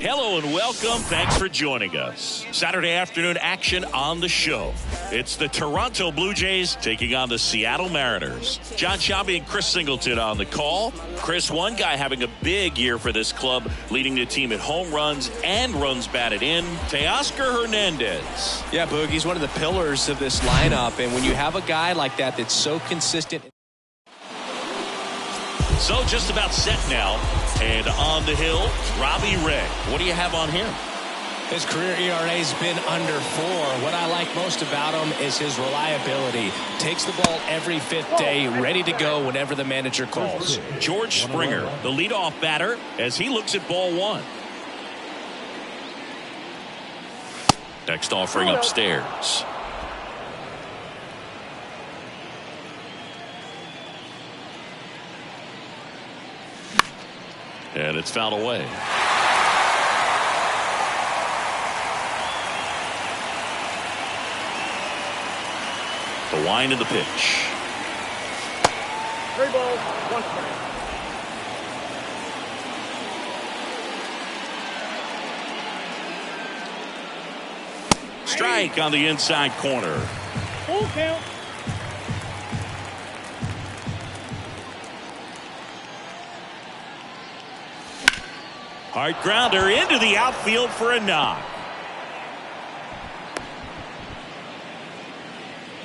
Hello and welcome. Thanks for joining us. Saturday afternoon action on the show. It's the Toronto Blue Jays taking on the Seattle Mariners. John Shabby and Chris Singleton on the call. Chris, one guy having a big year for this club, leading the team in home runs and runs batted in, Teoscar Hernandez. Yeah, Boog, he's one of the pillars of this lineup, and when you have a guy like that that's so consistent. So just about set now, and on the hill, Robbie Ray. What do you have on him? His career ERA's been under 4. What I like most about him is his reliability. Takes the ball every fifth day, ready to go whenever the manager calls. George Springer, the leadoff batter, as he looks at ball one. Next offering upstairs. And it's fouled away. The wind of the pitch. 3 balls, 1 strike. Strike on the inside corner. Full count. Hard grounder into the outfield for a knock.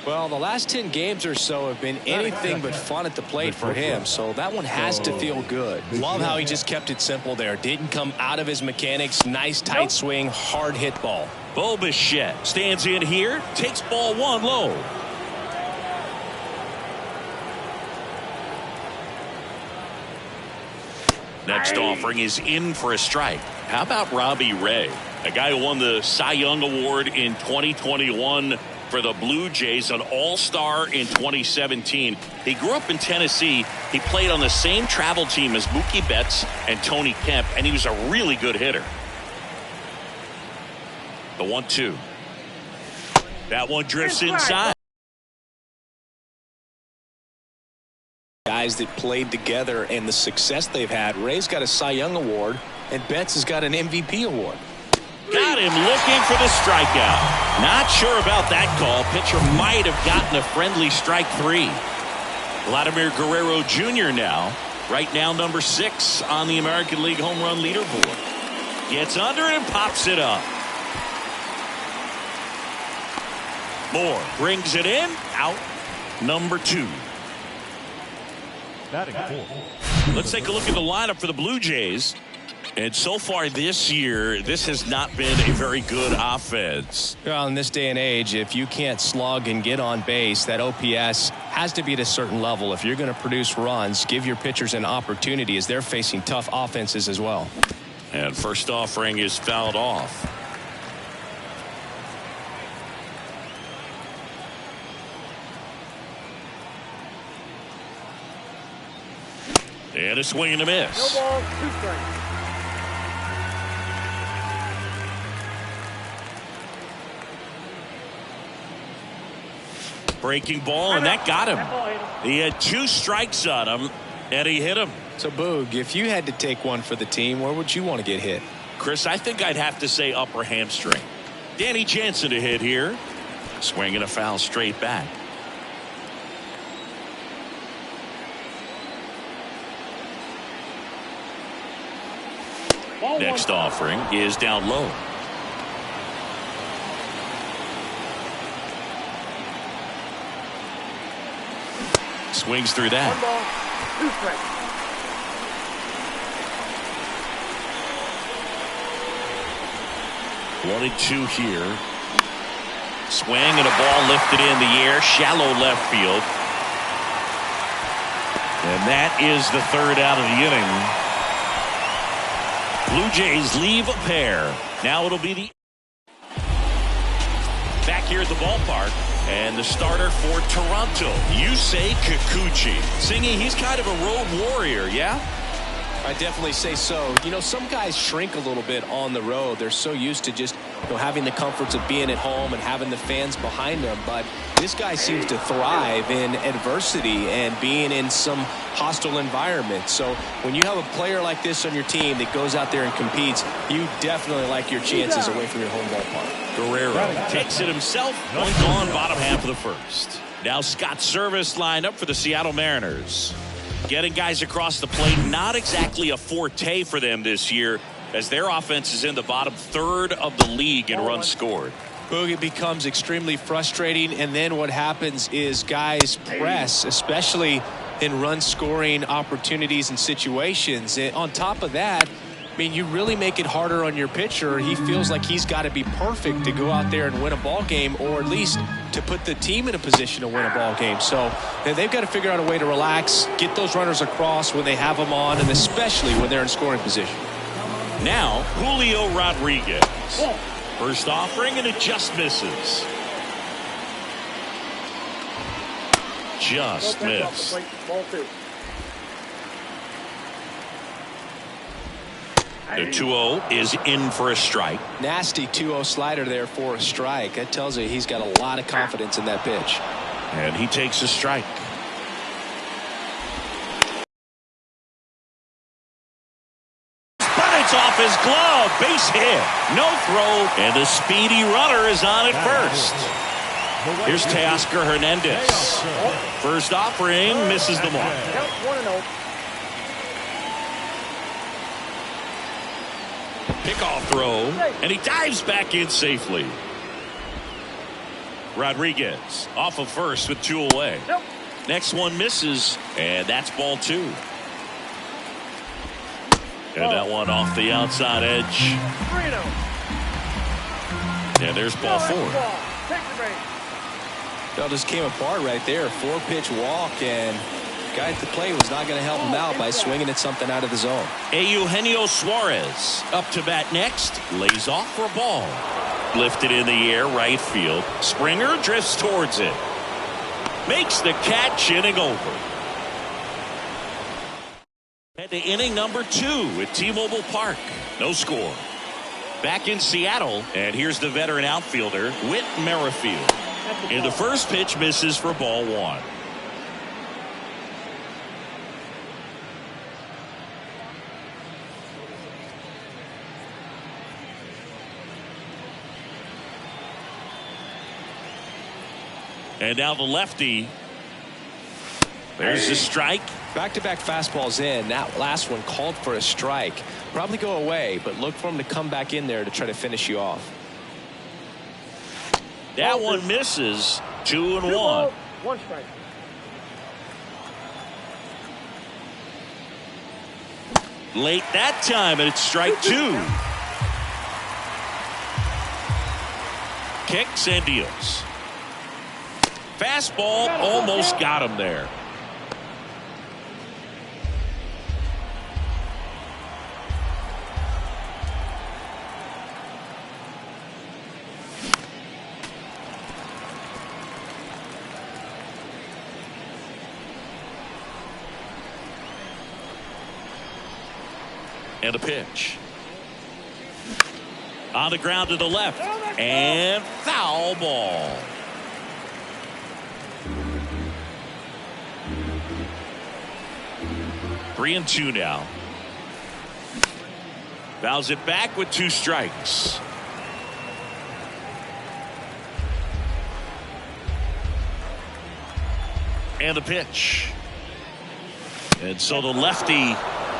Well, the last 10 games or so have been anything but fun at the plate for him, so that one has to feel good. Love how he just kept it simple there. Didn't come out of his mechanics. Nice tight swing, hard hit ball. Bo Bichette stands in here, takes ball one low. Next offering is in for a strike. How about Robbie Ray, a guy who won the Cy Young Award in 2021 for the Blue Jays, an all-star in 2017. He grew up in Tennessee. He played on the same travel team as Mookie Betts and Tony Kemp, and he was a really good hitter. The 1-2. That one drifts inside. Guys that played together and the success they've had. Ray's got a Cy Young Award, and Betts has got an MVP award. Got him looking for the strikeout. Not sure about that call. Pitcher might have gotten a friendly strike 3. Vladimir Guerrero Jr. right now number 6 on the American League home run leaderboard. Gets under it and pops it up. Moore brings it in. Out number 2. Let's take a look at the lineup for the Blue Jays. And so far this year, this has not been a very good offense. Well, in this day and age, if you can't slug and get on base, that OPS has to be at a certain level. If you're going to produce runs, give your pitchers an opportunity as they're facing tough offenses as well. And first offering is fouled off. And a swing and a miss. No balls, 2 strikes. Breaking ball, and that got him. He had 2 strikes on him, and he hit him. So, Boog, if you had to take one for the team, where would you want to get hit? Chris, I think I'd have to say upper hamstring. Danny Jansen to hit here. Swing and a foul straight back. Next offering is down low. Swings through that. 1 ball, 2 strikes. One and 2 here. Swing and a ball lifted in the air, shallow left field. And that is the 3rd out of the inning. Blue Jays leave a pair. Now it'll be the back here at the ballpark, and the starter for Toronto, Yusei Kikuchi. Singy, he's kind of a road warrior, yeah? I definitely say so. You know, some guys shrink a little bit on the road. They're so used to just, you know, having the comforts of being at home and having the fans behind them. But this guy seems to thrive in adversity and being in some hostile environment. So when you have a player like this on your team that goes out there and competes, you definitely like your chances away from your home ballpark. Guerrero takes it himself. One gone, bottom half of the first. Now Scott Service lined up for the Seattle Mariners. Getting guys across the plate, not exactly a forte for them this year, as their offense is in the bottom third of the league in runs scored. It becomes extremely frustrating, and then what happens is guys press, especially in run scoring opportunities and situations. And on top of that, I mean, you really make it harder on your pitcher. He feels like he's got to be perfect to go out there and win a ball game, or at least to put the team in a position to win a ball game. So they've got to figure out a way to relax, get those runners across when they have them on, and especially when they're in scoring position. Now, Julio Rodriguez. First offering, and it just misses. Just missed. Ball 2. The 2-0 is in for a strike. Nasty 2-0 slider there for a strike. That tells you he's got a lot of confidence in that pitch. And he takes a strike. But it's off his glove. Base hit. No throw. And the speedy runner is on at first. Here's Teoscar Hernandez. First offering misses the mark. Count 1-0. Pickoff throw, and he dives back in safely. Rodriguez off of first with 2 away. Next one misses, and that's ball 2. And that one off the outside edge. 3-0. And there's ball 4. That just came apart right there. 4-pitch walk, and guy at the plate was not going to help him out by swinging at something out of the zone. Eugenio Suarez up to bat next. Lays off for a ball. Lifted in the air, right field. Springer drifts towards it. Makes the catch, inning over. Head to inning number 2 at T-Mobile Park. No score. Back in Seattle, and here's the veteran outfielder, Whit Merrifield. In the first pitch, misses for ball 1. And now the lefty. There's the strike. Back-to-back fastballs in. That last one called for a strike. Probably go away, but look for him to come back in there to try to finish you off. That one misses. 2-1. 1 strike. Late that time, and it's strike 2. Kicks and deals. Fastball almost got him there. And a pitch. On the ground to the left. And foul ball. Three and 2 now. Fouls it back with 2 strikes. And the pitch. And so the lefty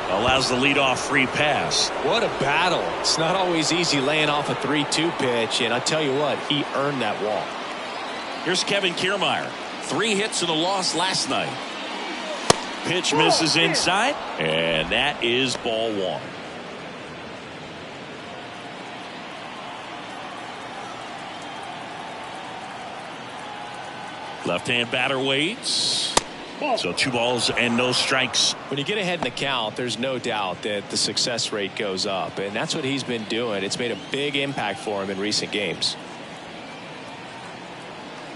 allows the leadoff free pass. What a battle. It's not always easy laying off a 3-2 pitch, and I tell you what, he earned that walk. Here's Kevin Kiermaier. 3 hits and a loss last night. Pitch misses inside, and that is ball 1. Left-hand batter waits. So 2 balls and no strikes. When you get ahead in the count, there's no doubt that the success rate goes up, and that's what he's been doing. It's made a big impact for him in recent games.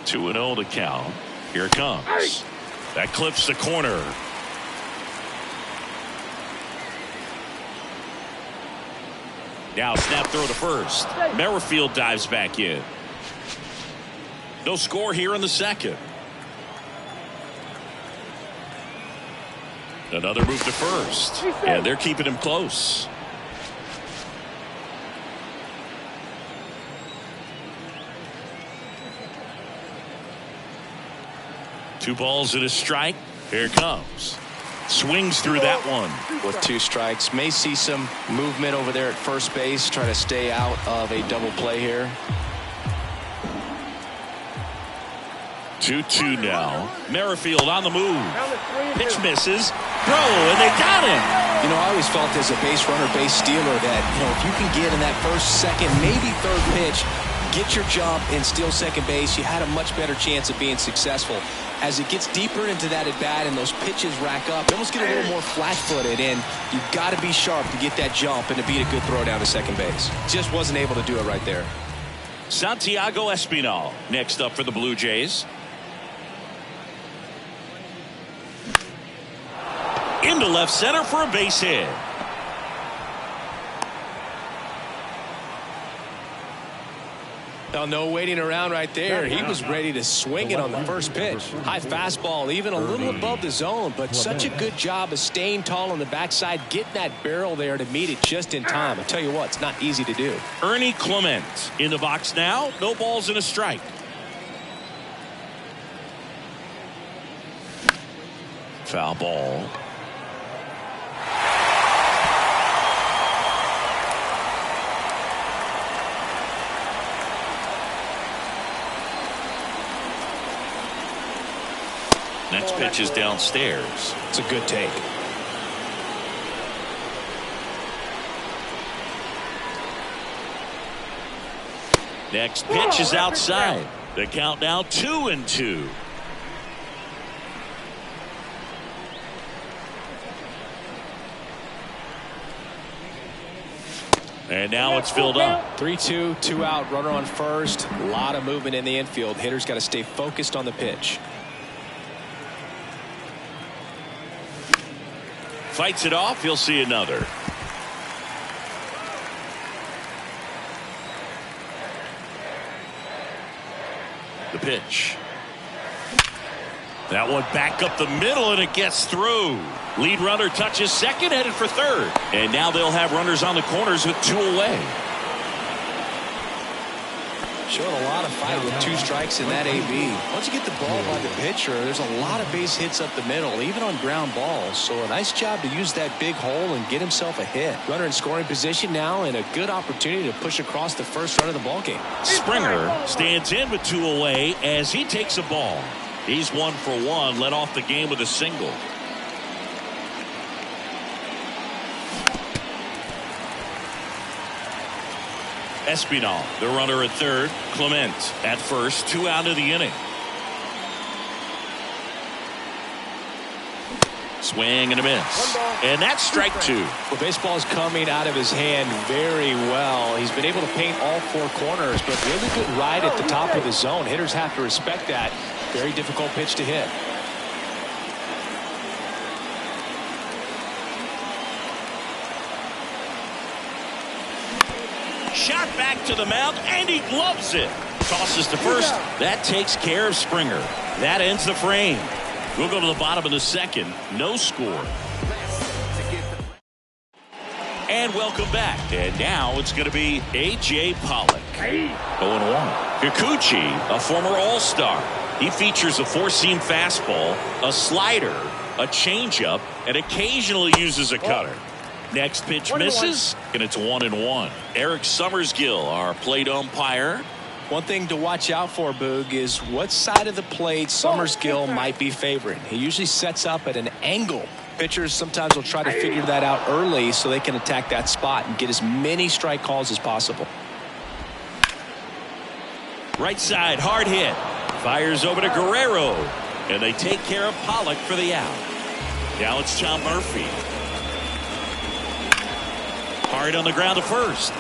2-0 to count. Here it comes. That clips the corner. Now snap throw to first. Merrifield dives back in. No score here in the second. Another move to first. And they're keeping him close. Two balls and a strike. Here it comes. Swings through that one. With 2 strikes. May see some movement over there at first base. Try to stay out of a double play here. 2-2 now. Merrifield on the move. Pitch misses. Throw, and they got him. You know, I always felt as a base runner, base stealer that, you know, if you can get in that first, second, maybe third pitch, get your jump and steal second base, you had a much better chance of being successful. As it gets deeper into that at-bat and those pitches rack up, you almost get a little more flat-footed, and you've got to be sharp to get that jump and to beat a good throw down to second base. Just wasn't able to do it right there. Santiago Espinal next up for the Blue Jays. Into left center for a base hit. Now, no waiting around right there. He was ready to swing it on the first pitch. High fastball, even a little above the zone, but such a good job of staying tall on the backside, getting that barrel there to meet it just in time. I tell you what, it's not easy to do. Ernie Clement in the box now. No balls and a strike. Foul ball. Next pitch is downstairs. It's a good take. Next pitch is outside. The count now 2-2. And now it's filled up. 3-2, 2 out, runner on first. A lot of movement in the infield. Hitter's got to stay focused on the pitch. Fights it off. He'll see another. The pitch. That one back up the middle, and it gets through. Lead runner touches second, headed for third. And now they'll have runners on the corners with 2 away. Showing a lot of fight with 2 strikes in that AB. Once you get the ball by the pitcher, there's a lot of base hits up the middle, even on ground balls. So a nice job to use that big hole and get himself a hit. Runner in scoring position now, and a good opportunity to push across the first run of the ball game. Springer stands in with 2 away as he takes a ball. He's 1 for 1, led off the game with a single. Espinal, the runner at third. Clement at first. 2 out of the inning. Swing and a miss. And that's strike 2. Well, baseball is coming out of his hand very well. He's been able to paint all 4 corners, but really good ride at the top of the zone. Hitters have to respect that. Very difficult pitch to hit. Shot back to the mound, and he gloves it. Tosses to first. That takes care of Springer. That ends the frame. We'll go to the bottom of the second. No score. And welcome back. And now it's going to be A.J. Pollock. 0-1. Kikuchi, a former All-Star. He features a 4-seam fastball, a slider, a changeup, and occasionally uses a cutter. Next pitch misses, and it's 1-1. Eric Summersgill, our plate umpire. One thing to watch out for, Boog, is what side of the plate Summersgill might be favoring. He usually sets up at an angle. Pitchers sometimes will try to figure that out early so they can attack that spot and get as many strike calls as possible. Right side, hard hit. Fires over to Guerrero, and they take care of Pollock for the out. Now it's Tom Murphy. Hard on the ground to first.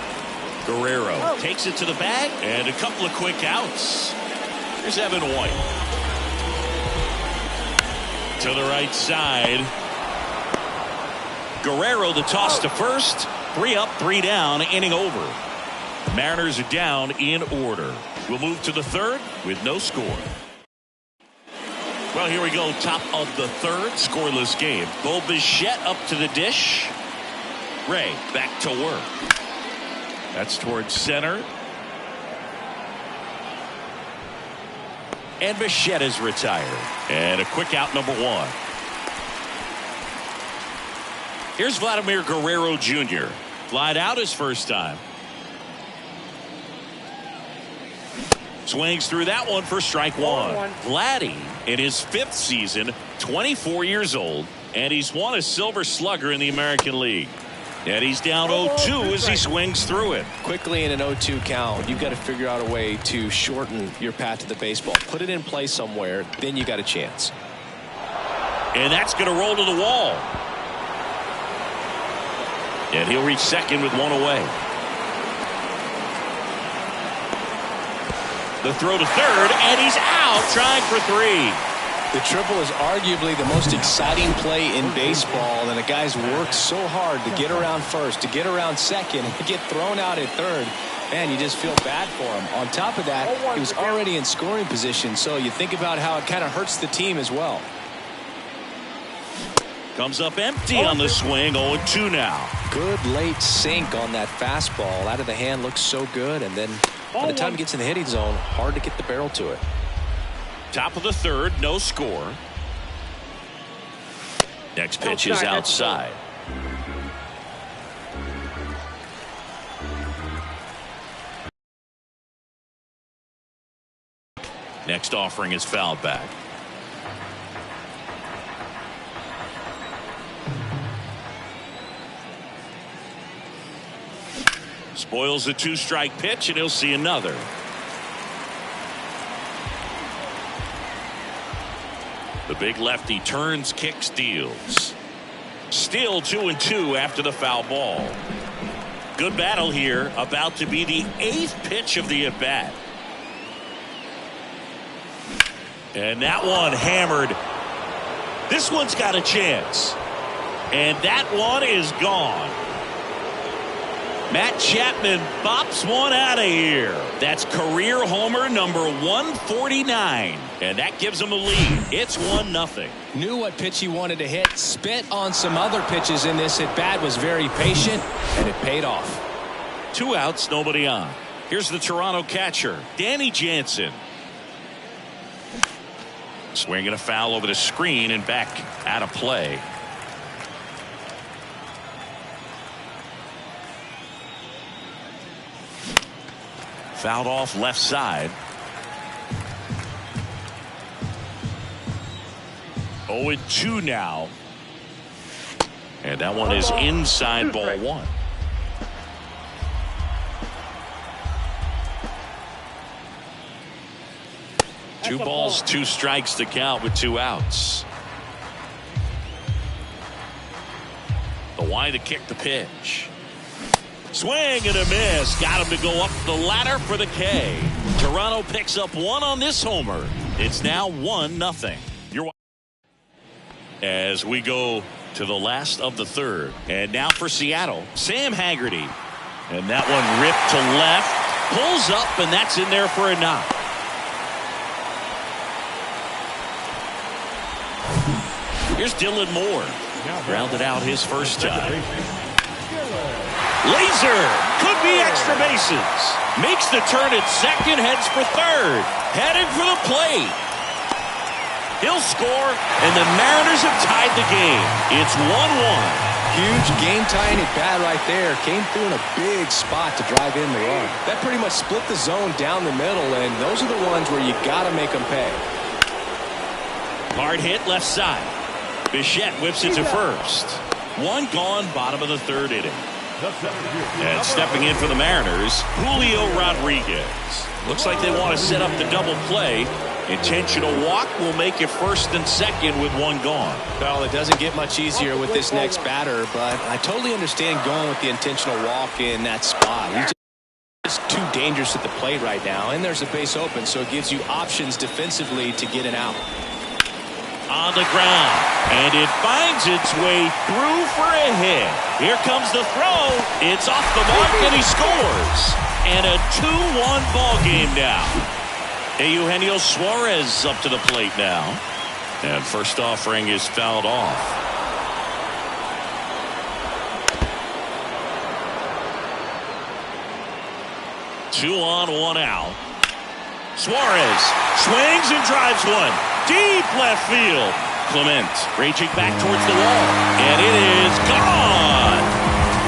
Guerrero takes it to the bag, and a couple of quick outs. Here's Evan White. To the right side. Guerrero, the toss to first, 3 up, 3 down, inning over. Mariners are down in order. We'll move to the third with no score. Well, here we go. Top of the third, scoreless game. Bo Bichette up to the dish. Ray back to work. That's towards center. And Bichette is retired. And a quick out, number 1. Here's Vladimir Guerrero Jr. Flied out his first time. Swings through that one for strike 1. Vladdy in his 5th season, 24 years old, and he's won a Silver Slugger in the American League. And he's down 0-2 as he swings through it. Quickly in an 0-2 count, you've got to figure out a way to shorten your path to the baseball. Put it in play somewhere, then you got a chance. And that's going to roll to the wall. And he'll reach second with 1 away. The throw to third, and he's out trying for 3. The triple is arguably the most exciting play in baseball, and the guy's worked so hard to get around first, to get around second, and to get thrown out at third. Man, you just feel bad for him. On top of that, he was already in scoring position, so you think about how it kind of hurts the team as well. Comes up empty on the swing. 0-2 now. Good late sink on that fastball. Out of the hand looks so good, and then by the time it gets in the hitting zone, hard to get the barrel to it. Top of the third, no score. Next pitch is outside. Next offering is fouled back. Spoils the 2-strike pitch, and he'll see another. The big lefty turns, kicks, deals. Still 2-2 after the foul ball. Good battle here. About to be the 8th pitch of the at-bat. And that one hammered. This one's got a chance. And that one is gone. Matt Chapman bops one out of here. That's career homer number 149. And that gives him a lead. It's 1-0. Knew what pitch he wanted to hit. Spit on some other pitches in this at bat. Was very patient, and it paid off. 2 outs, nobody on. Here's the Toronto catcher, Danny Jansen. Swinging a foul over the screen and back out of play. Fouled off left side. 0-2 now. And that one is inside, ball 1. Two balls, 2 strikes to count with 2 outs. The wind to kick the pitch. Swing and a miss. Got him to go up the ladder for the K. Toronto picks up 1 on this homer. It's now 1-0. As we go to the last of the third. And now for Seattle, Sam Haggerty. And that one ripped to left. Pulls up, and that's in there for a knock. Here's Dylan Moore. Grounded out his first time. Laser could be extra bases. Makes the turn at second, heads for third. Headed for the plate. He'll score, and the Mariners have tied the game. It's 1-1. Huge game-tying at bat right there. Came through in a big spot to drive in the run. That pretty much split the zone down the middle, and those are the ones where you got to make them pay. Hard hit left side. Bichette whips it to first. 1 gone, bottom of the third inning. And stepping in for the Mariners, Julio Rodriguez. Looks like they want to set up the double play. Intentional walk will make it first and second with 1 gone. Well, it doesn't get much easier with this next batter, but I totally understand going with the intentional walk in that spot. He's just too dangerous at the plate right now, and there's a base open, so it gives you options defensively to get it out. on the ground, and it finds its way through for a hit. Here comes the throw. It's off the mark, and he scores. And a 2-1 ball game now. Eugenio Suarez up to the plate now. And first offering is fouled off. Two on, one out. Suarez swings and drives one. Deep left field. Clement reaching back towards the wall. And it is gone.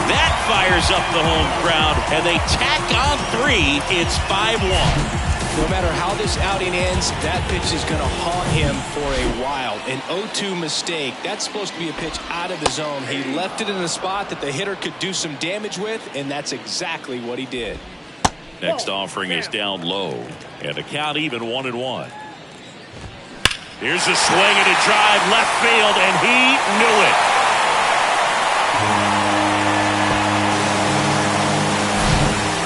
That fires up the home crowd. And they tack on 3. It's 5-1. No matter how this outing ends, that pitch is going to haunt him for a while. An 0-2 mistake. That's supposed to be a pitch out of the zone. He left it in a spot that the hitter could do some damage with, and that's exactly what he did. Next offering is down low. And the count even 1-1. Here's a swing and a drive left field, and he knew it.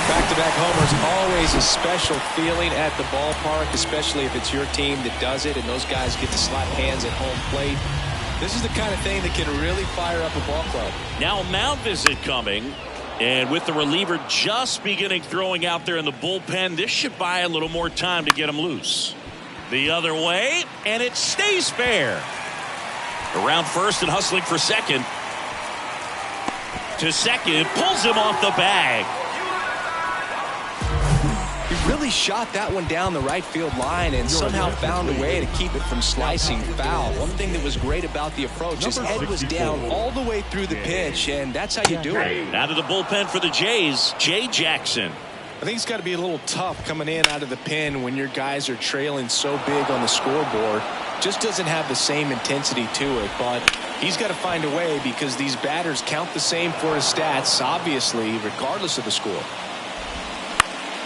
Back-to-back homers, always a special feeling at the ballpark, especially if it's your team that does it and those guys get to slap hands at home plate. This is the kind of thing that can really fire up a ball club. Now mound visit coming, and with the reliever just beginning throwing out there in the bullpen, this should buy a little more time to get him loose. The other way, and it stays fair. Around first and hustling for second. To second, pulls him off the bag. He really shot that one down the right field line and somehow found a way to keep it from slicing foul. One thing that was great about the approach, his head was down all the way through the pitch, and that's how you do it. Out of the bullpen for the Jays, Jay Jackson. I think it's got to be a little tough coming in out of the pen when your guys are trailing so big on the scoreboard. Just doesn't have the same intensity to it, but he's got to find a way because these batters count the same for his stats, obviously, regardless of the score.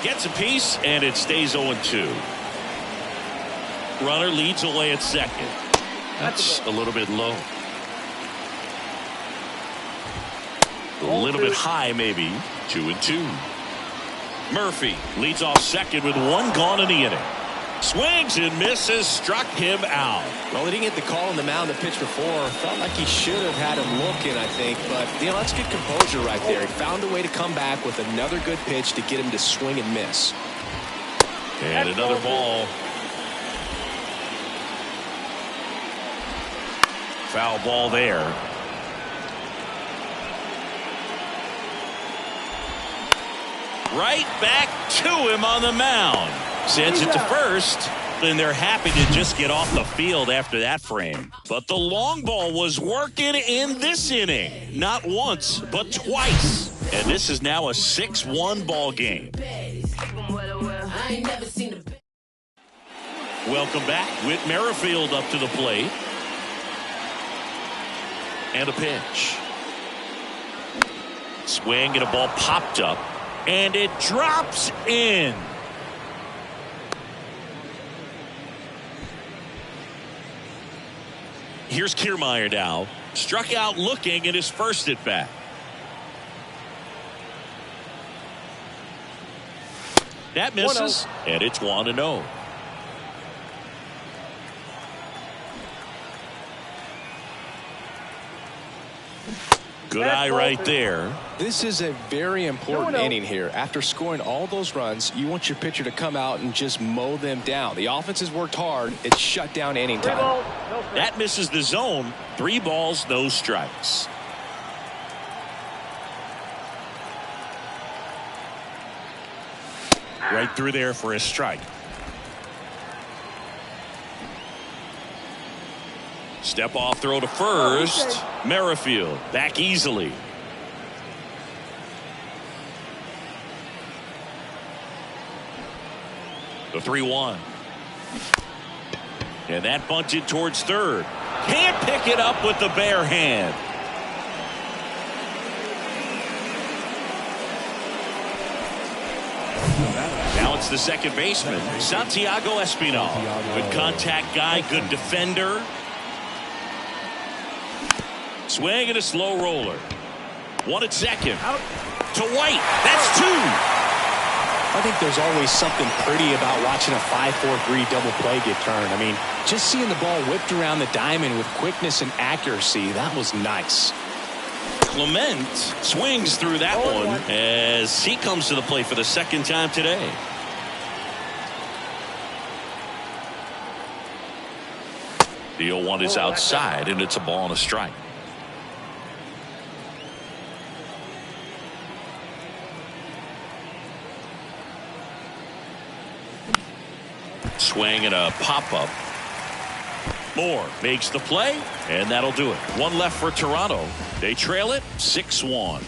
Gets a piece, and it stays 0-2. Runner leads away at second. That's a little bit low. A little bit high, maybe. 2-2. Murphy leads off second with one gone in the inning. Swings and misses, struck him out. Well, he didn't get the call on the mound the pitch before. Felt like he should have had him looking, I think. But, that's good composure right there. He found a way to come back with another good pitch to get him to swing and miss. And another ball. Foul ball there. Right back to him on the mound. Sends it to first. Then they're happy to just get off the field after that frame. But the long ball was working in this inning. Not once, but twice. And this is now a 6-1 ball game. Welcome back. Whit Merrifield up to the plate. And a pitch. Swing and a ball popped up. And it drops in. Here's Kiermaier now. Struck out looking at his first at bat. That misses, and it's 1-0. Good eye right there. This is a very important inning here. After scoring all those runs, you want your pitcher to come out and just mow them down. The offense has worked hard. It's shut down inning time. That misses the zone. 3 balls, no strikes. Right through there for a strike. Step off throw to first. Merrifield back easily. The 3-1. And that bunted towards third. Can't pick it up with the bare hand. Now it's the second baseman, Santiago Espinal. Good contact guy, good defender. Swing and a slow roller. One at second. Out. To White. That's 2. I think there's always something pretty about watching a 5-4-3 double play get turned. I mean, just seeing the ball whipped around the diamond with quickness and accuracy, that was nice. Clement swings through that one as he comes to the plate for the second time today. The 0-1 is outside, and it's a ball and a strike. Swing and a pop-up. Moore makes the play, and that'll do it. One left for Toronto. They trail it 6-1.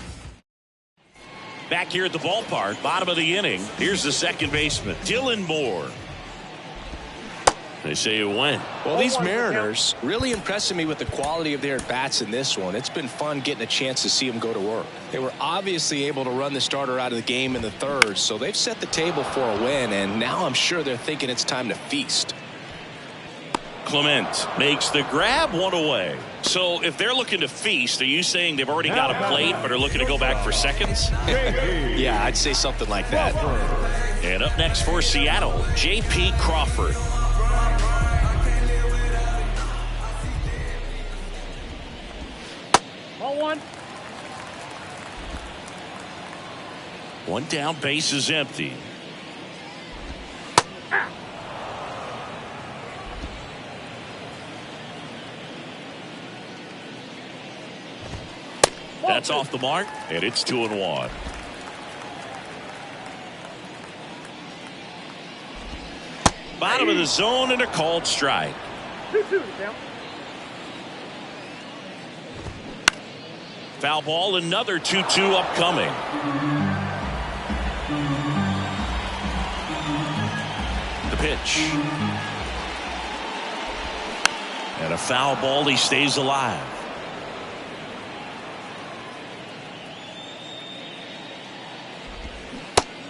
Back here at the ballpark, bottom of the inning, here's the second baseman, Dylan Moore. They say it went. Well, these Mariners really impressing me with the quality of their at-bats in this one. It's been fun getting a chance to see them go to work. They were obviously able to run the starter out of the game in the third, so they've set the table for a win, and now I'm sure they're thinking it's time to feast. Clement makes the grab, one away. So if they're looking to feast, are you saying they've already got a plate but are looking to go back for seconds? Yeah, I'd say something like that. And up next for Seattle, J.P. Crawford. One down, base is empty. That's off the mark, and it's 2-1. Bottom of the zone and a called strike. 2-2 now. Foul ball, another 2-2 upcoming. The pitch. And a foul ball, he stays alive.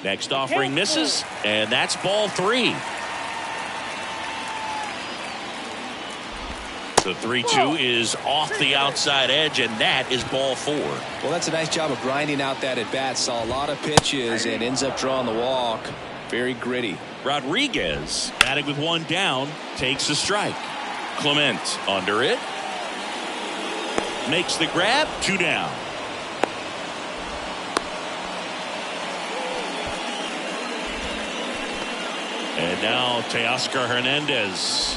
Next offering misses, and that's ball 3. The 3-2 is off the outside edge, and that is ball 4. Well, that's a nice job of grinding out that at-bat. Saw a lot of pitches and ends up drawing the walk. Very gritty. Rodriguez, batting with one down, takes a strike. Clement under it. Makes the grab, 2 down. And now Teoscar Hernandez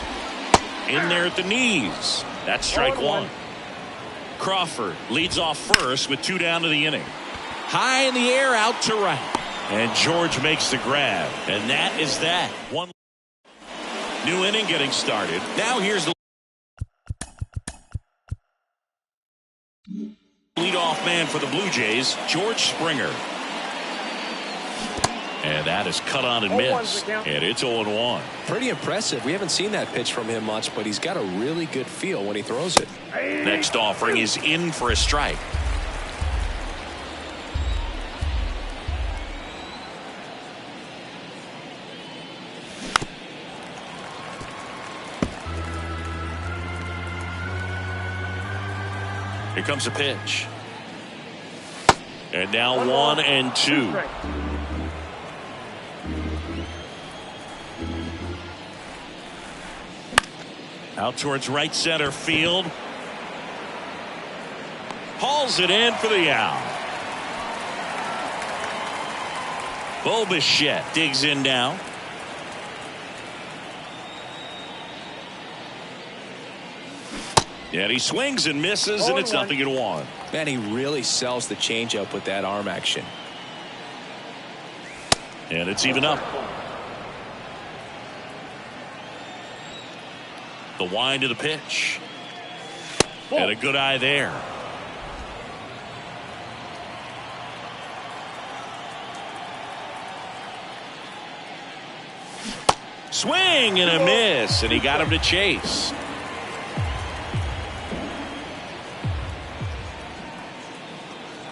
in there at the knees. That's strike 1. Crawford leads off first with 2 down to the inning. High in the air, out to right. And George makes the grab. And that is that. One new inning getting started. Now here's the leadoff man for the Blue Jays, George Springer. And that is cut on and missed. And it's 0-1. Pretty impressive. We haven't seen that pitch from him much, but he's got a really good feel when he throws it. Next offering is in for a strike. Here comes a pitch. And now 1-2. Out towards right center field. Hauls it in for the out. Bo Bichette digs in now. And he swings and misses, and it's 0-1. Man, he really sells the changeup with that arm action. And it's even up. The wind of the pitch. And a good eye there. Swing and a miss, and he got him to chase.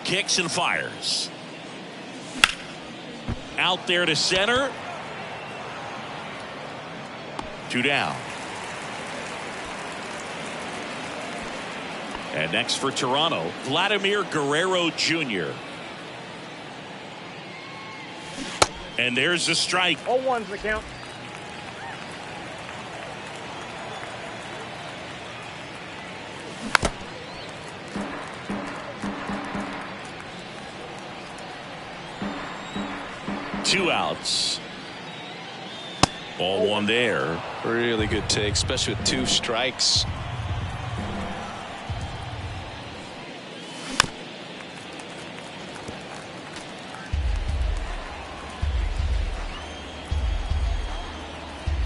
Kicks and fires. Out there to center. 2 down. And next for Toronto, Vladimir Guerrero Jr. And there's the strike. 0-1's the count. Two outs. Ball one there. Really good take, especially with two strikes.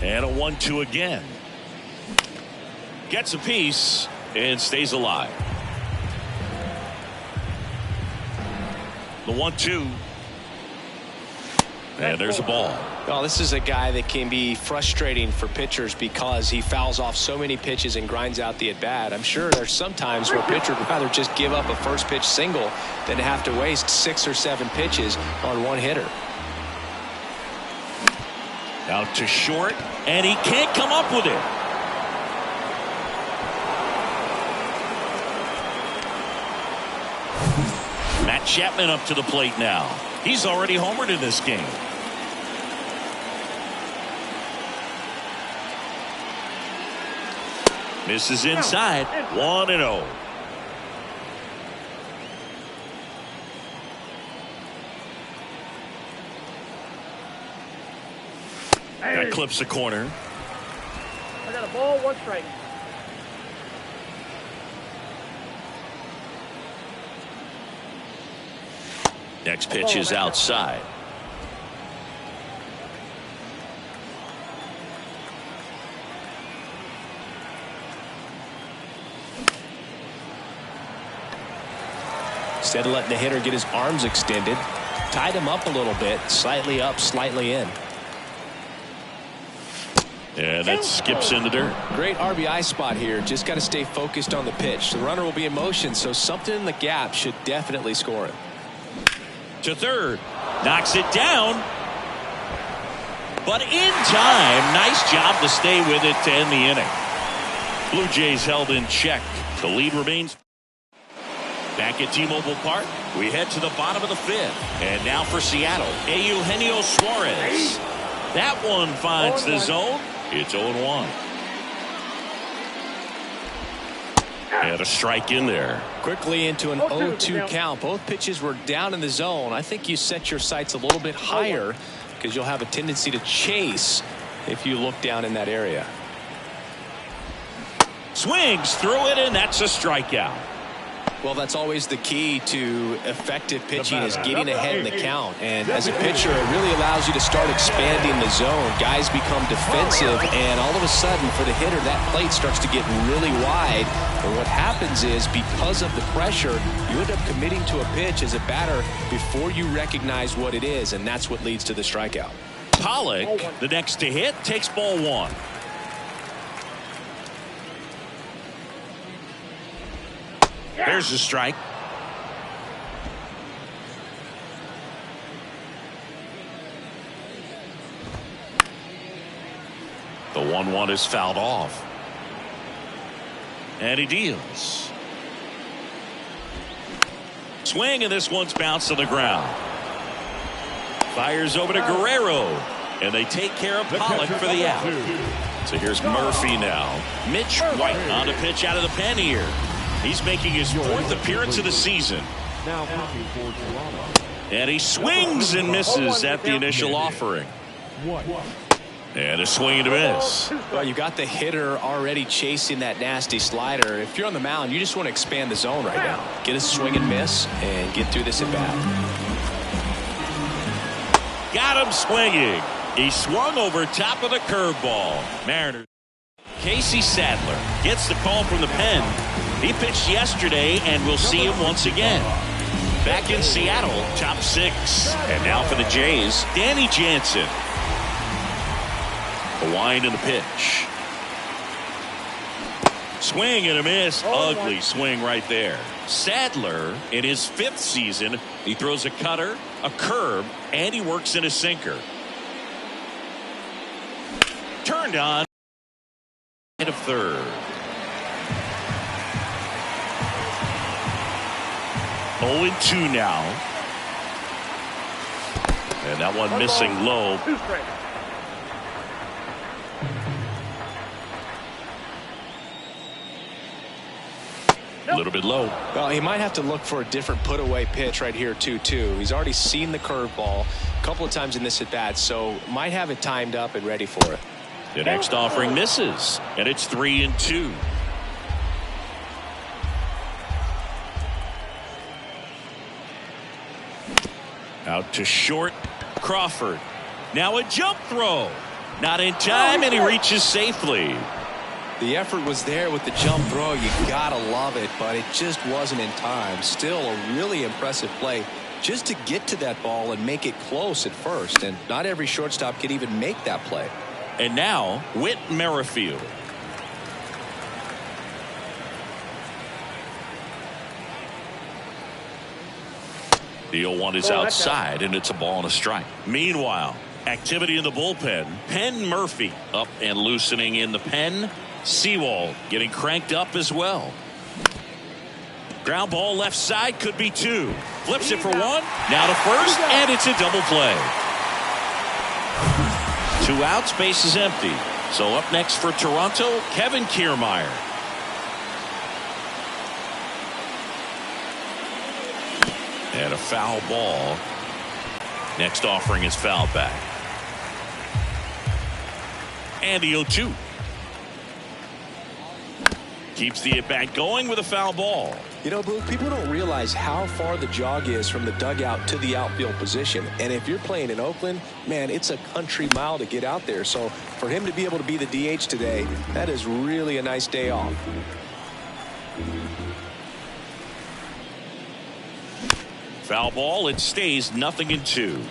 And a 1-2 again. Gets a piece and stays alive. The 1-2. And there's a ball. Well, this is a guy that can be frustrating for pitchers because he fouls off so many pitches and grinds out the at-bat. I'm sure there's some times where a pitcher would rather just give up a first pitch single than have to waste 6 or 7 pitches on one hitter. Out to short, and he can't come up with it. Matt Chapman up to the plate now. He's already homered in this game. Misses inside. 1-0. That clips the corner. I got a ball, 1 strike. Next pitch is outside. Instead of letting the hitter get his arms extended, tied him up a little bit, slightly up, slightly in. And that skips in the dirt. Great RBI spot here. Just got to stay focused on the pitch. The runner will be in motion, so something in the gap should definitely score it. To third. Knocks it down. But in time. Nice job to stay with it to end the inning. Blue Jays held in check. The lead remains. Back at T-Mobile Park, we head to the bottom of the 5th. And now for Seattle, Eugenio Suarez. That one finds the zone. It's 0-1. And a strike in there. Quickly into an 0-2 count. Both pitches were down in the zone. I think you set your sights a little bit higher because you'll have a tendency to chase if you look down in that area. Swings through it, and that's a strikeout. Well, that's always the key to effective pitching is getting ahead in the count. And as a pitcher, it really allows you to start expanding the zone. Guys become defensive, and all of a sudden, for the hitter, that plate starts to get really wide. And what happens is, because of the pressure, you end up committing to a pitch as a batter before you recognize what it is, and that's what leads to the strikeout. Pollock, the next to hit, takes ball 1. There's the strike. The 1-1 is fouled off. And he deals. Swing, and this one's bounced to the ground. Fires over to Guerrero. And they take care of Pollock for the out. So here's Murphy now. Mitch White on the pitch out of the pen here. He's making his 4th appearance of the season. And he swings and misses at the initial offering. And a swing and a miss. Well, you got the hitter already chasing that nasty slider. If you're on the mound, you just want to expand the zone right now. Get a swing and miss and get through this at bat. Got him swinging. He swung over top of the curveball. Mariners. Casey Sadler gets the call from the pen. He pitched yesterday, and we'll see him once again. Back in Seattle, top 6. And now for the Jays, Danny Jansen. The wind and the pitch. Swing and a miss. Ugly swing right there. Sadler, in his 5th season, he throws a cutter, a curve, and he works in a sinker. Turned on. And a third. 0-2 now. And that one missing low. 2 strikes. A little bit low. Well, he might have to look for a different put-away pitch right here, 2-2. He's already seen the curveball a couple of times in this at-bat, so might have it timed up and ready for it. The next offering misses, and it's 3-2. Out to short, Crawford. Now a jump throw. Not in time, and he reaches safely. The effort was there with the jump throw. You gotta love it, but it just wasn't in time. Still a really impressive play just to get to that ball and make it close at first. And not every shortstop can even make that play. And now, Whit Merrifield. The 0-1 is outside, and it's a ball and a strike. Meanwhile, activity in the bullpen. Penn Murphy up and loosening in the pen. Sewald getting cranked up as well. Ground ball left side, could be 2. Flips it for 1. Now to first, and it's a double play. 2 outs, base is empty. So up next for Toronto, Kevin Kiermaier. And a foul ball. Next offering is fouled back. And the 0-2. Keeps the at-bat going with a foul ball. You know, Boog, people don't realize how far the jog is from the dugout to the outfield position. And if you're playing in Oakland, man, it's a country mile to get out there. So for him to be able to be the DH today, that is really a nice day off. Foul ball. It stays 0-2.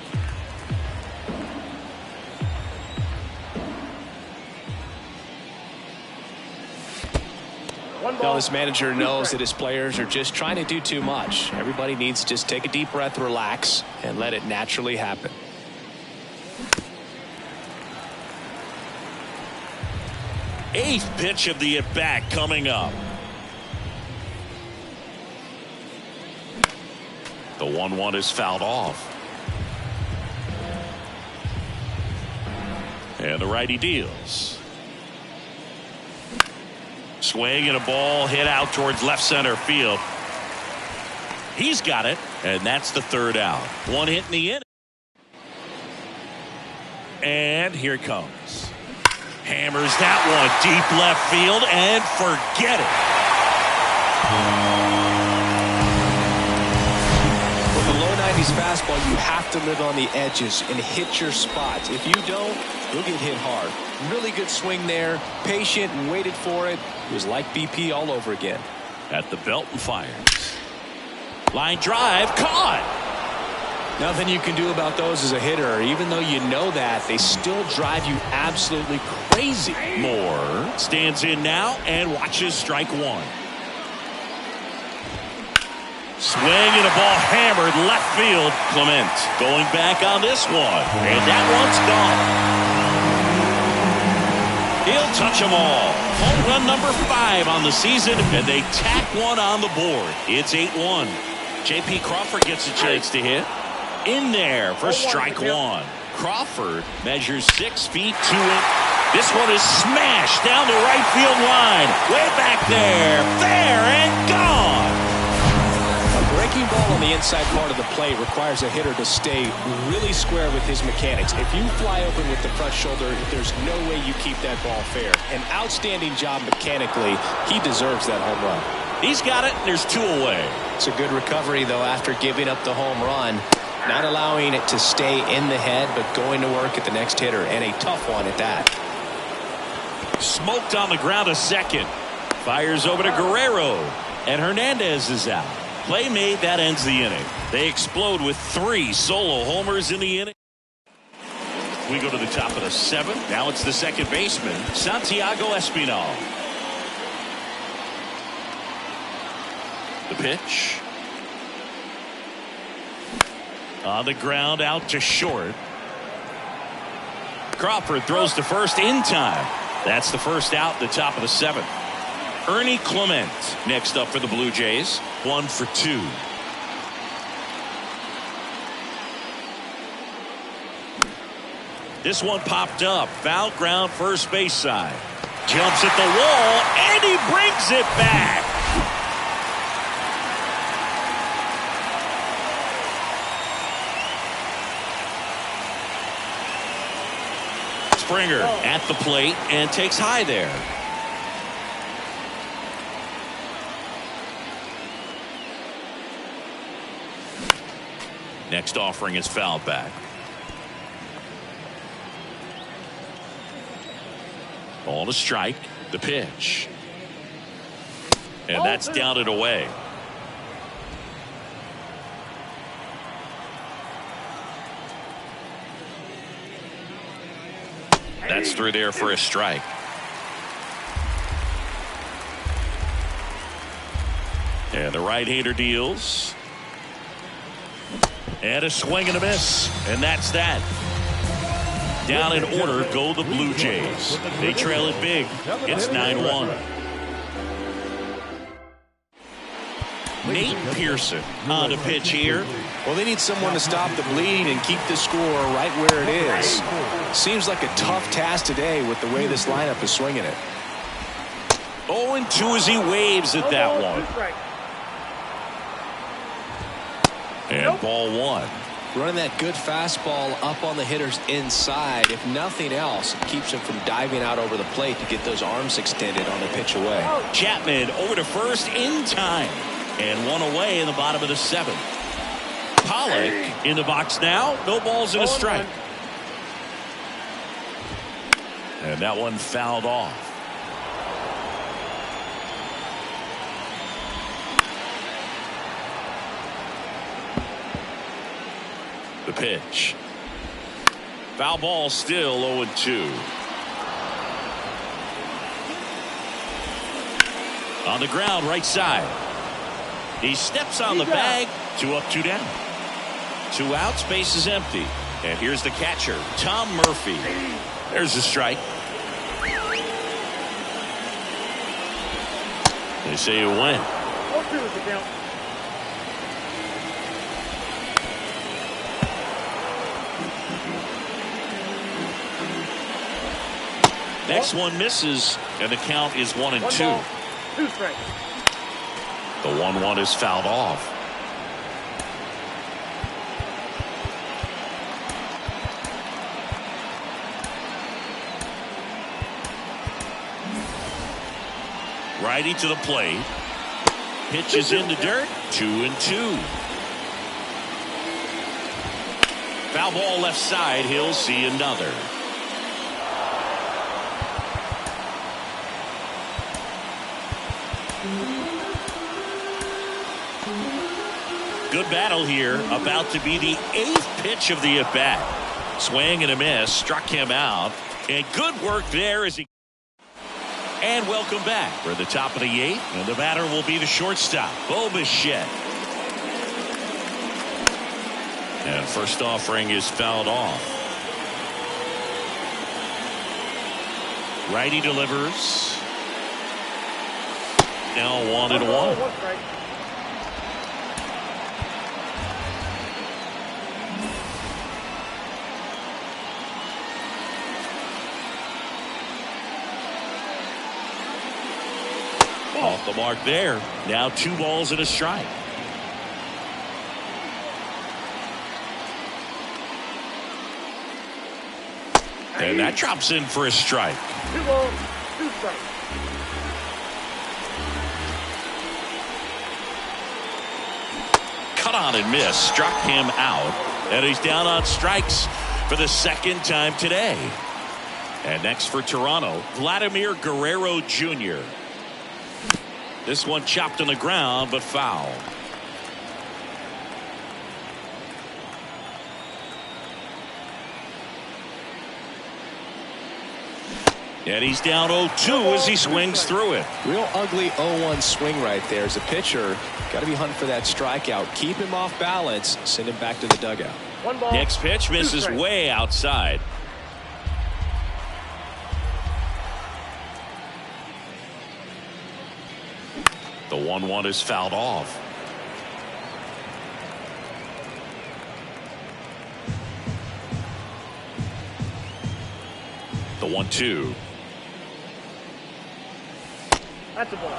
Well, this manager knows that his players are just trying to do too much. Everybody needs to just take a deep breath, relax, and let it naturally happen. Eighth pitch of the at-bat coming up. The 1-1 is fouled off. And the righty deals. Swing and a ball hit out towards left center field. He's got it, and that's the 3rd out. 1 hit in the inning. And here it comes. Hammers that one deep left field, and forget it. With the low 90s fastball, you have to live on the edges and hit your spots. If you don't, you'll get hit hard. Really good swing there, patient and waited for it. It was like BP all over again. At the belt and fires. Line drive, caught. Nothing you can do about those as a hitter. Even though you know that, they still drive you absolutely crazy. Moore stands in now and watches strike 1. Swing and a ball hammered left field. Clement going back on this one, and that one's gone. He'll touch them all. Home run number 5 on the season, and they tack one on the board. It's 8-1. J.P. Crawford gets a chance to hit. In there for strike 1. Crawford measures 6 feet 2 inches. This one is smashed down the right field line. Way back there. Fair and gone. A breaking ball on the inside part of the plate requires a hitter to stay really square with his mechanics. If you fly open with the front shoulder, there's no way you keep that ball fair. An outstanding job mechanically. He deserves that home run. He's got it, and there's 2 away. It's a good recovery, though, after giving up the home run. Not allowing it to stay in the head, but going to work at the next hitter, and a tough one at that. Smoked on the ground a second. Fires over to Guerrero, and Hernandez is out. Play made, that ends the inning. They explode with 3 solo homers in the inning. We go to the top of the 7th. Now it's the second baseman, Santiago Espinal. The pitch. On the ground, out to short. Crawford throws to first in time. That's the first out, the top of the 7th. Ernie Clement next up for the Blue Jays. 1 for 2. This one popped up. Foul ground, first base side. Jumps at the wall, and he brings it back. Springer at the plate and takes high there. Next offering is fouled back. Ball to strike. The pitch. And that's down and away. That's through there for a strike. And the right-hander deals. And a swing and a miss. And that's that. Down in order go the Blue Jays. They trail it big. It's 9-1. Nate Pearson on the pitch here. Well, they need someone to stop the bleed and keep the score right where it is. Seems like a tough task today with the way this lineup is swinging it. 0-2 as he waves at that one. And ball one. Running that good fastball up on the hitter's inside. If nothing else, it keeps him from diving out over the plate to get those arms extended on the pitch away. Chapman over to first in time. And one away in the bottom of the seventh. Pollock in the box now. No balls and a strike. And that one fouled off. The pitch. Foul ball, still 0-2. On the ground, right side. He steps on the bag. 2 up, 2 down. 2 outs, base is empty. And here's the catcher, Tom Murphy. There's the strike. They say it went. 0-2 is the count. Next one misses, and the count is 1-2. 2 strikes. The 1-1 is fouled off. Righty to the plate. Pitches into dirt. 2-2. Foul ball left side. He'll see another. Good battle here. About to be the 8th pitch of the at-bat. Swing and a miss. Struck him out. And good work there as he... And welcome back. We're at the top of the 8th. And the batter will be the shortstop, Bo Bichette. And first offering is fouled off. Righty delivers. Now 1-1. 1 strike. Off the mark there. Now 2 balls and a strike. And that drops in for a strike. 2 balls, 2 strikes. Cut on and miss. Struck him out. And he's down on strikes for the 2nd time today. And next for Toronto, Vladimir Guerrero Jr. This one chopped on the ground, but foul. And he's down 0-2 as he swings through it. Real ugly 0-1 swing right there. As a pitcher, got to be hunting for that strikeout. Keep him off balance. Send him back to the dugout. 1 ball. Next pitch misses way outside. The 1-1 is fouled off. The 1-2. That's a ball.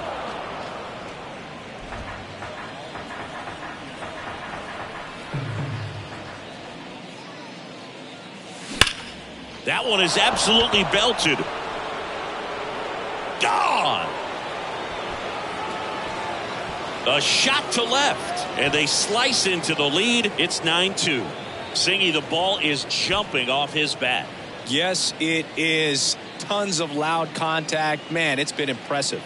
That one is absolutely belted. Gone. A shot to left, and they slice into the lead. It's 9-2. Singy, the ball is jumping off his bat. Yes, it is. Tons of loud contact. Man, it's been impressive.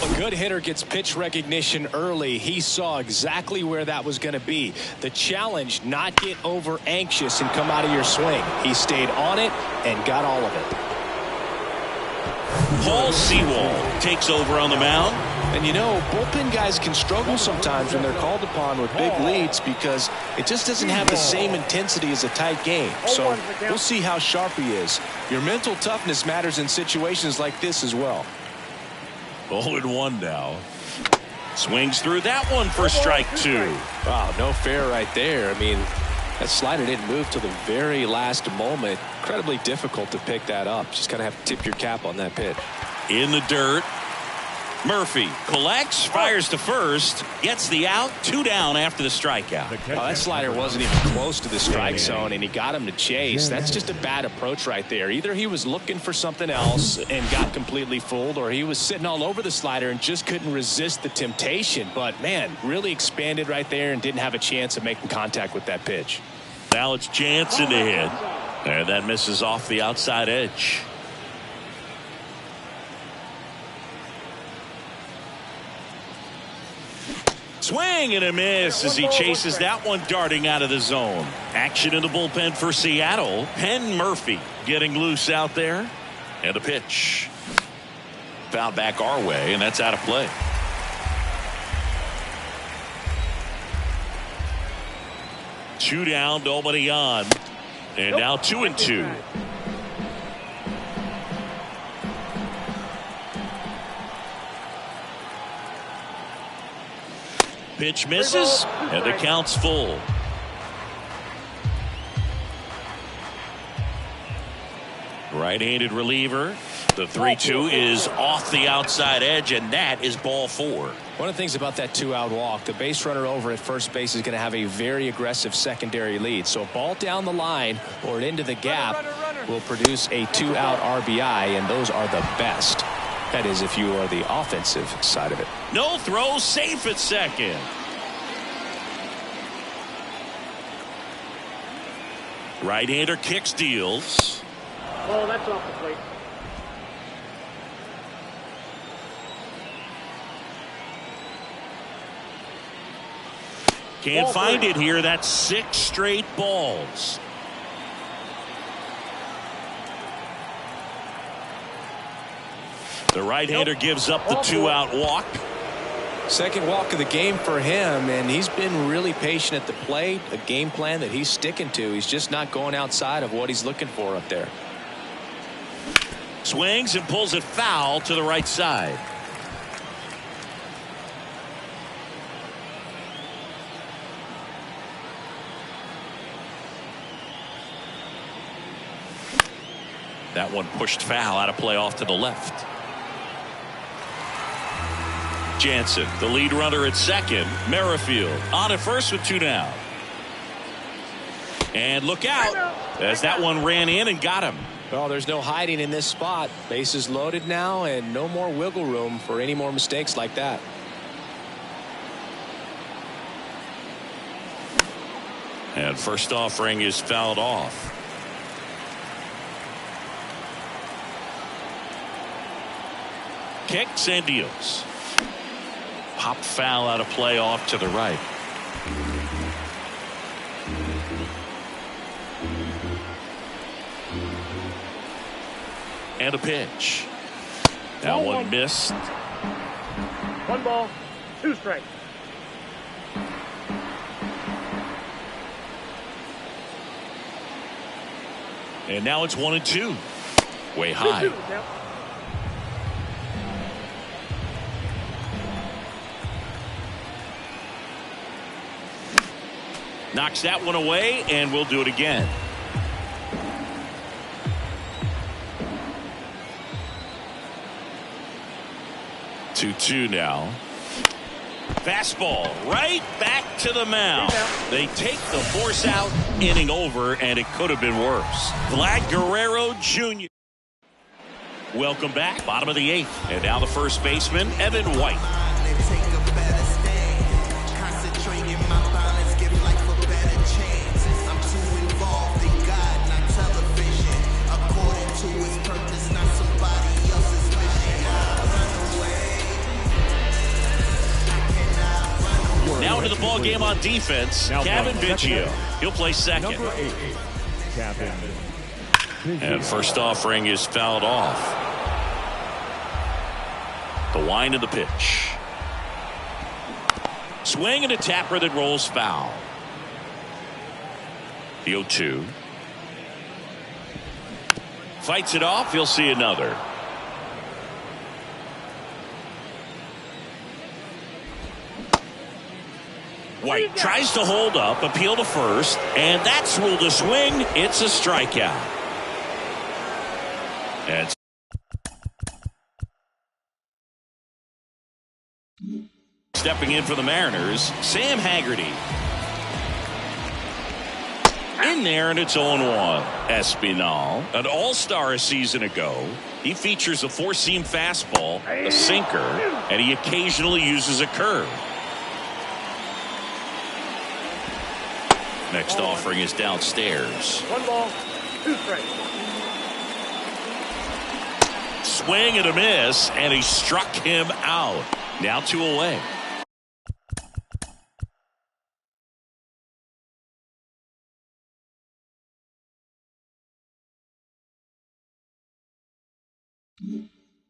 A good hitter gets pitch recognition early. He saw exactly where that was going to be. The challenge, not get over anxious and come out of your swing. He stayed on it and got all of it. Paul Sewald takes over on the mound. And you know, bullpen guys can struggle sometimes when they're called upon with big leads because it just doesn't have the same intensity as a tight game. So we'll see how sharp he is. Your mental toughness matters in situations like this as well. 0-1 now. Swings through that one for strike 2. Wow, no fair right there. I mean, that slider didn't move till the very last moment. Incredibly difficult to pick that up. Just kind of have to tip your cap on that pitch. In the dirt. Murphy collects, fires to first, gets the out, 2 down after the strikeout. That slider wasn't even close to the strike zone, and he got him to chase. That's just a bad approach right there. Either he was looking for something else and got completely fooled, or he was sitting all over the slider and just couldn't resist the temptation. But, man, really expanded right there and didn't have a chance of making contact with that pitch. Now it's Jansen to hit. And that misses off the outside edge. Swing and a miss as he chases that one darting out of the zone. Action in the bullpen for Seattle. Penn Murphy getting loose out there. And a pitch. Foul back our way, and that's out of play. Two down, nobody on. And now 2-2. Pitch misses, and the count's full. Right-handed reliever. The 3-2 is off the outside edge, and that is ball 4. One of the things about that 2-out walk, the base runner over at first base is going to have a very aggressive secondary lead. So a ball down the line or into the gap will produce a 2-out RBI, and those are the best. That is, if you are the offensive side of it. No throw, safe at second. Right-hander kicks, deals. Oh, that's off the plate. Can't find it here. That's 6 straight balls. The right-hander gives up the 2-out walk. Second walk of the game for him, and he's been really patient at the plate. A game plan that he's sticking to. He's just not going outside of what he's looking for up there. Swings and pulls it foul to the right side. That one pushed foul, out of play off to the left. Jansen, the lead runner at second. Merrifield on at first with 2 down. And look out as that one ran in and got him. Well, there's no hiding in this spot. Bases loaded now, and no more wiggle room for any more mistakes like that. And first offering is fouled off. Kicks and deals. Pop foul out of play off to the right. And a pitch. That one missed. 1 ball, 2 strikes. And now it's 1-2. Way high. Knocks that one away, and we'll do it again. 2-2 now. Fastball right back to the mound. They take the force out, inning over, and it could have been worse. Vlad Guerrero Jr. Welcome back. Bottom of the 8th. And now the first baseman, Evan White. Now into the ball game on defense, Kevin Biggio. He'll play second. Number 8, Kevin. And first offering is fouled off. The wind of the pitch. Swing and a tapper that rolls foul. The 0-2. Fights it off. He'll see another. White tries to hold up, appeal to first, and that's ruled a swing. It's a strikeout. And stepping in for the Mariners, Sam Haggerty. In there, and it's 0-1. Espinal, an all-star a season ago. He features a four-seam fastball, a sinker, and he occasionally uses a curve. Next offering is downstairs. 1 ball, 2 strikes. Swing and a miss, and he struck him out. Now 2 away.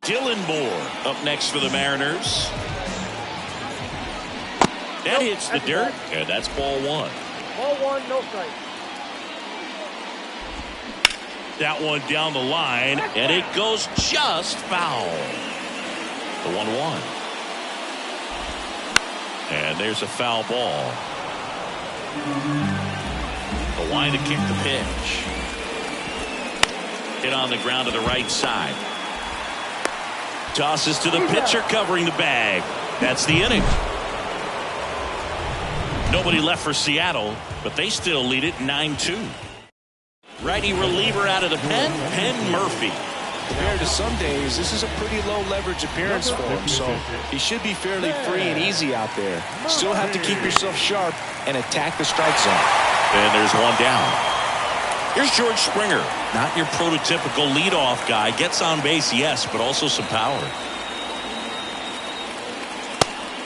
Dylan Moore up next for the Mariners. That hits the dirt, and that's ball 1. Ball 1, no strike. That one down the line, and it goes just foul. The 1-1. And there's a foul ball. The line to kick the pitch. Hit on the ground to the right side. Tosses to the pitcher covering the bag. That's the inning. Nobody left for Seattle, but they still lead it 9-2. Righty reliever out of the pen, Penn Murphy. Compared to some days, this is a pretty low leverage appearance for him, so he should be fairly free and easy out there. Still have to keep yourself sharp and attack the strike zone. And there's one down. Here's George Springer. Not your prototypical leadoff guy. Gets on base, yes, but also some power.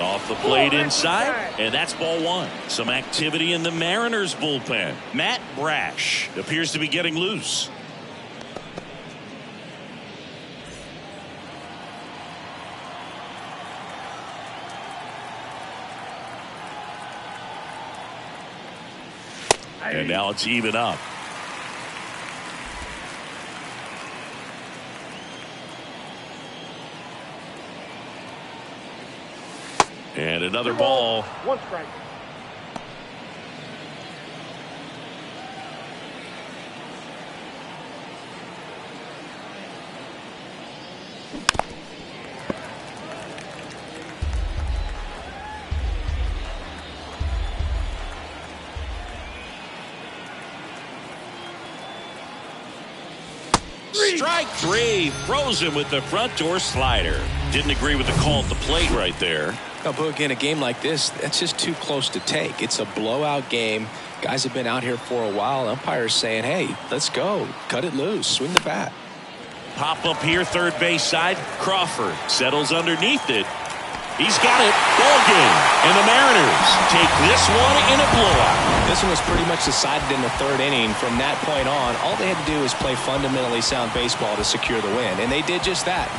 Off the plate inside, and that's ball 1. Some activity in the Mariners bullpen. Matt Brash appears to be getting loose. And now it's even up. And another ball. 1 strike. Strike 3. Frozen with the front door slider. Didn't agree with the call at the plate right there. Now, Boog, in a game like this, that's just too close to take. It's a blowout game. Guys have been out here for a while. Umpires saying, hey, let's go. Cut it loose. Swing the bat. Pop up here, third base side. Crawford settles underneath it. He's got it. Ball game. And the Mariners take this one in a blowout. This one was pretty much decided in the 3rd inning. From that point on, all they had to do was play fundamentally sound baseball to secure the win. And they did just that.